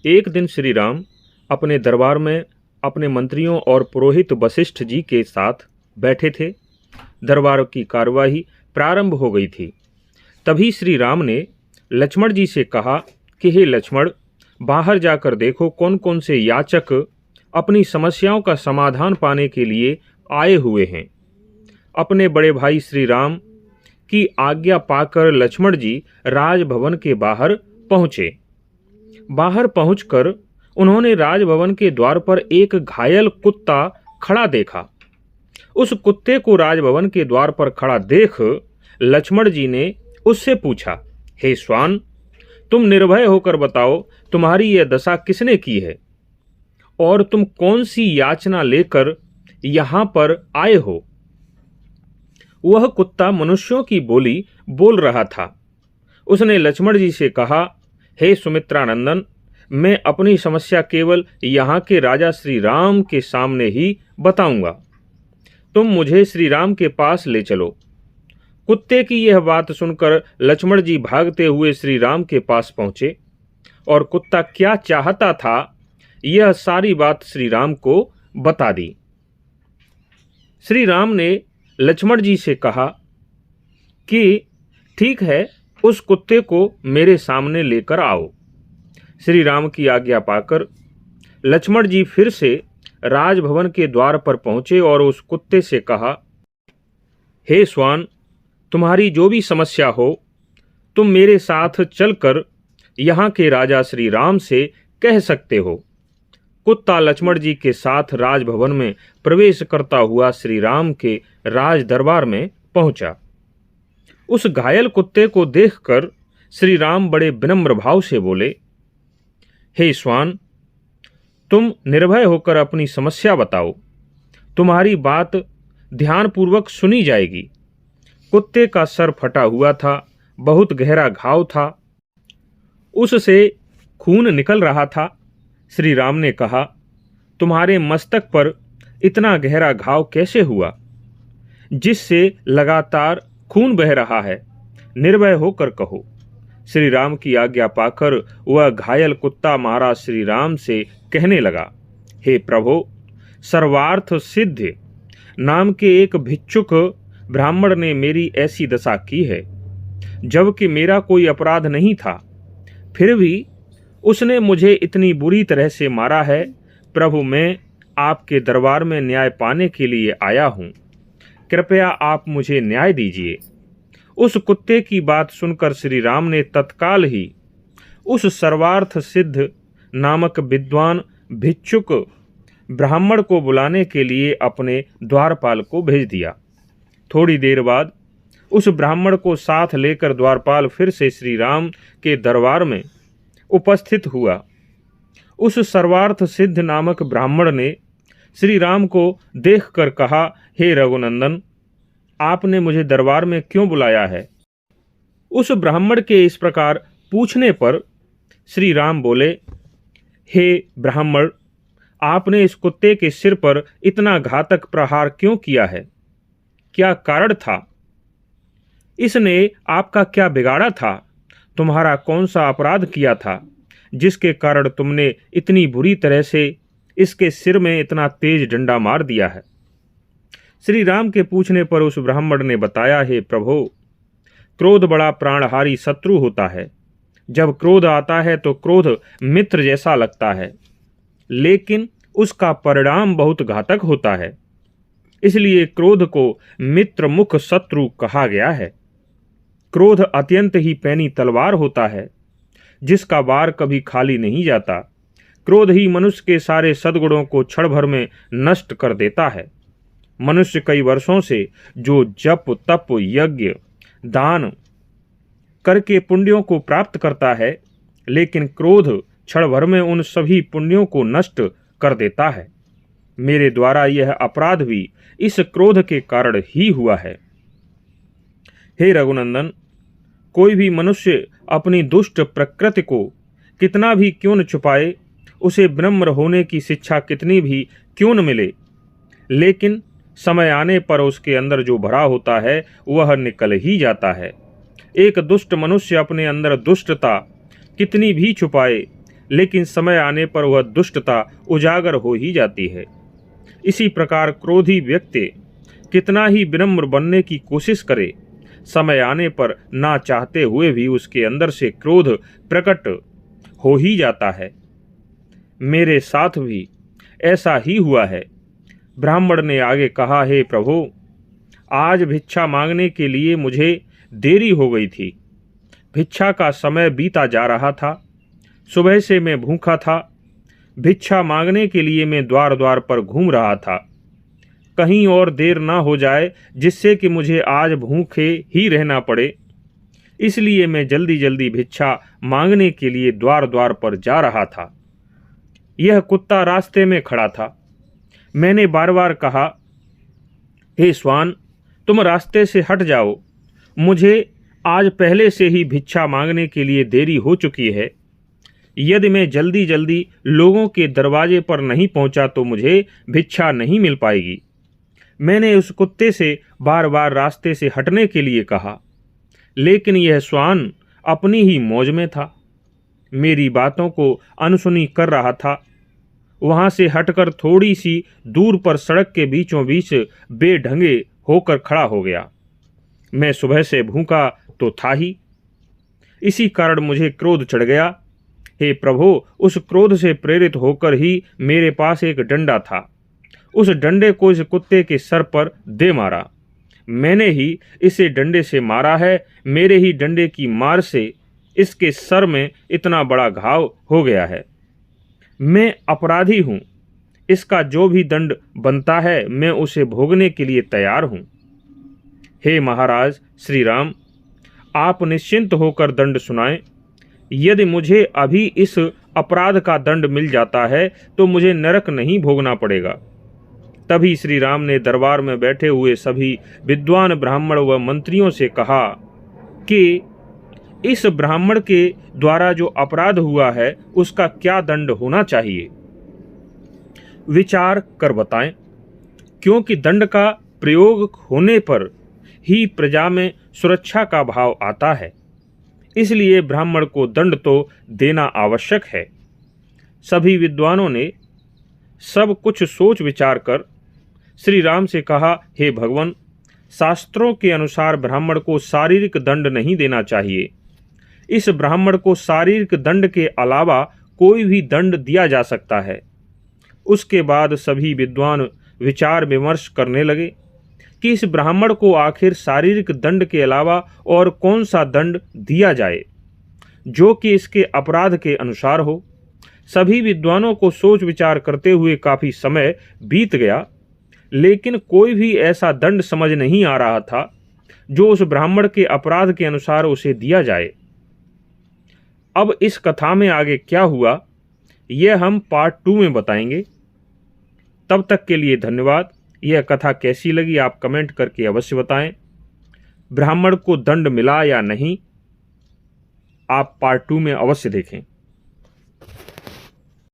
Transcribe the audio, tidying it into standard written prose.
एक दिन श्री राम अपने दरबार में अपने मंत्रियों और पुरोहित वशिष्ठ जी के साथ बैठे थे। दरबार की कार्यवाही प्रारंभ हो गई थी। तभी श्री राम ने लक्ष्मण जी से कहा कि हे लक्ष्मण, बाहर जाकर देखो कौन कौन से याचक अपनी समस्याओं का समाधान पाने के लिए आए हुए हैं। अपने बड़े भाई श्री राम की आज्ञा पाकर लक्ष्मण जी राजभवन के बाहर पहुंचे। बाहर पहुंचकर उन्होंने राजभवन के द्वार पर एक घायल कुत्ता खड़ा देखा। उस कुत्ते को राजभवन के द्वार पर खड़ा देख लक्ष्मण जी ने उससे पूछा, हे श्वान, तुम निर्भय होकर बताओ, तुम्हारी यह दशा किसने की है और तुम कौन सी याचना लेकर यहां पर आए हो। वह कुत्ता मनुष्यों की बोली बोल रहा था। उसने लक्ष्मण जी से कहा, हे सुमित्रानंदन, मैं अपनी समस्या केवल यहाँ के राजा श्री राम के सामने ही बताऊंगा। तुम मुझे श्री राम के पास ले चलो। कुत्ते की यह बात सुनकर लक्ष्मण जी भागते हुए श्री राम के पास पहुंचे और कुत्ता क्या चाहता था यह सारी बात श्री राम को बता दी। श्री राम ने लक्ष्मण जी से कहा कि ठीक है, उस कुत्ते को मेरे सामने लेकर आओ। श्री राम की आज्ञा पाकर लक्ष्मण जी फिर से राजभवन के द्वार पर पहुंचे और उस कुत्ते से कहा, हे श्वान, तुम्हारी जो भी समस्या हो तुम मेरे साथ चलकर यहाँ के राजा श्री राम से कह सकते हो। कुत्ता लक्ष्मण जी के साथ राजभवन में प्रवेश करता हुआ श्री राम के राज दरबार में पहुंचा। उस घायल कुत्ते को देखकर श्री राम बड़े विनम्र भाव से बोले, हे श्वान, तुम निर्भय होकर अपनी समस्या बताओ, तुम्हारी बात ध्यानपूर्वक सुनी जाएगी। कुत्ते का सर फटा हुआ था, बहुत गहरा घाव था, उससे खून निकल रहा था। श्री राम ने कहा, तुम्हारे मस्तक पर इतना गहरा घाव कैसे हुआ जिससे लगातार खून बह रहा है? निर्भय होकर कहो। श्री राम की आज्ञा पाकर वह घायल कुत्ता महाराज श्री राम से कहने लगा, हे प्रभु, सर्वार्थ सिद्ध नाम के एक भिक्षुक ब्राह्मण ने मेरी ऐसी दशा की है, जबकि मेरा कोई अपराध नहीं था, फिर भी उसने मुझे इतनी बुरी तरह से मारा है। प्रभु, मैं आपके दरबार में न्याय पाने के लिए आया हूँ, कृपया आप मुझे न्याय दीजिए। उस कुत्ते की बात सुनकर श्री राम ने तत्काल ही उस सर्वार्थ सिद्ध नामक विद्वान भिक्षुक ब्राह्मण को बुलाने के लिए अपने द्वारपाल को भेज दिया। थोड़ी देर बाद उस ब्राह्मण को साथ लेकर द्वारपाल फिर से श्री राम के दरबार में उपस्थित हुआ। उस सर्वार्थ सिद्ध नामक ब्राह्मण ने श्री राम को देखकर कहा, हे रघुनंदन, आपने मुझे दरबार में क्यों बुलाया है? उस ब्राह्मण के इस प्रकार पूछने पर श्री राम बोले, हे ब्राह्मण, आपने इस कुत्ते के सिर पर इतना घातक प्रहार क्यों किया है? क्या कारण था? इसने आपका क्या बिगाड़ा था? तुम्हारा कौन सा अपराध किया था जिसके कारण तुमने इतनी बुरी तरह से इसके सिर में इतना तेज डंडा मार दिया है? श्री राम के पूछने पर उस ब्राह्मण ने बताया, हे प्रभु, क्रोध बड़ा प्राणहारी शत्रु होता है। जब क्रोध आता है तो क्रोध मित्र जैसा लगता है, लेकिन उसका परिणाम बहुत घातक होता है। इसलिए क्रोध को मित्र मुख शत्रु कहा गया है। क्रोध अत्यंत ही पैनी तलवार होता है, जिसका वार कभी खाली नहीं जाता। क्रोध ही मनुष्य के सारे सद्गुणों को क्षण भर में नष्ट कर देता है। मनुष्य कई वर्षों से जो जप तप यज्ञ दान करके पुण्यों को प्राप्त करता है, लेकिन क्रोध क्षण भर में उन सभी पुण्यों को नष्ट कर देता है। मेरे द्वारा यह अपराध भी इस क्रोध के कारण ही हुआ है। हे रघुनंदन, कोई भी मनुष्य अपनी दुष्ट प्रकृति को कितना भी क्यों न छुपाए, उसे विनम्र होने की शिक्षा कितनी भी क्यों न मिले, लेकिन समय आने पर उसके अंदर जो भरा होता है वह निकल ही जाता है। एक दुष्ट मनुष्य अपने अंदर दुष्टता कितनी भी छुपाए, लेकिन समय आने पर वह दुष्टता उजागर हो ही जाती है। इसी प्रकार क्रोधी व्यक्ति कितना ही विनम्र बनने की कोशिश करे, समय आने पर ना चाहते हुए भी उसके अंदर से क्रोध प्रकट हो ही जाता है। मेरे साथ भी ऐसा ही हुआ है। ब्राह्मण ने आगे कहा, हे प्रभु, आज भिक्षा मांगने के लिए मुझे देरी हो गई थी। भिक्षा का समय बीता जा रहा था। सुबह से मैं भूखा था। भिक्षा मांगने के लिए मैं द्वार द्वार पर घूम रहा था। कहीं और देर ना हो जाए जिससे कि मुझे आज भूखे ही रहना पड़े, इसलिए मैं जल्दी जल्दी भिक्षा मांगने के लिए द्वार द्वार पर जा रहा था। यह कुत्ता रास्ते में खड़ा था। मैंने बार बार कहा, हे श्वान, तुम रास्ते से हट जाओ, मुझे आज पहले से ही भिक्षा मांगने के लिए देरी हो चुकी है। यदि मैं जल्दी जल्दी लोगों के दरवाजे पर नहीं पहुंचा तो मुझे भिक्षा नहीं मिल पाएगी। मैंने उस कुत्ते से बार बार रास्ते से हटने के लिए कहा, लेकिन यह श्वान अपनी ही मौज में था, मेरी बातों को अनसुनी कर रहा था। वहां से हटकर थोड़ी सी दूर पर सड़क के बीचों बीच बेढंगे होकर खड़ा हो गया। मैं सुबह से भूखा तो था ही, इसी कारण मुझे क्रोध चढ़ गया। हे प्रभु, उस क्रोध से प्रेरित होकर ही मेरे पास एक डंडा था। उस डंडे को इस कुत्ते के सर पर दे मारा। मैंने ही इसे डंडे से मारा है। मेरे ही डंडे की मार से इसके सर में इतना बड़ा घाव हो गया है। मैं अपराधी हूं। इसका जो भी दंड बनता है मैं उसे भोगने के लिए तैयार हूं। हे महाराज श्री राम, आप निश्चिंत होकर दंड सुनाएं। यदि मुझे अभी इस अपराध का दंड मिल जाता है तो मुझे नरक नहीं भोगना पड़ेगा। तभी श्री राम ने दरबार में बैठे हुए सभी विद्वान ब्राह्मण व मंत्रियों से कहा कि इस ब्राह्मण के द्वारा जो अपराध हुआ है उसका क्या दंड होना चाहिए, विचार कर बताएं, क्योंकि दंड का प्रयोग होने पर ही प्रजा में सुरक्षा का भाव आता है। इसलिए ब्राह्मण को दंड तो देना आवश्यक है। सभी विद्वानों ने सब कुछ सोच विचार कर श्री राम से कहा, हे भगवान, शास्त्रों के अनुसार ब्राह्मण को शारीरिक दंड नहीं देना चाहिए। इस ब्राह्मण को शारीरिक दंड के अलावा कोई भी दंड दिया जा सकता है। उसके बाद सभी विद्वान विचार विमर्श करने लगे कि इस ब्राह्मण को आखिर शारीरिक दंड के अलावा और कौन सा दंड दिया जाए जो कि इसके अपराध के अनुसार हो। सभी विद्वानों को सोच विचार करते हुए काफी समय बीत गया, लेकिन कोई भी ऐसा दंड समझ नहीं आ रहा था जो उस ब्राह्मण के अपराध के अनुसार उसे दिया जाए। अब इस कथा में आगे क्या हुआ यह हम पार्ट 2 में बताएंगे। तब तक के लिए धन्यवाद। यह कथा कैसी लगी आप कमेंट करके अवश्य बताएं। ब्राह्मण को दंड मिला या नहीं, आप पार्ट 2 में अवश्य देखें।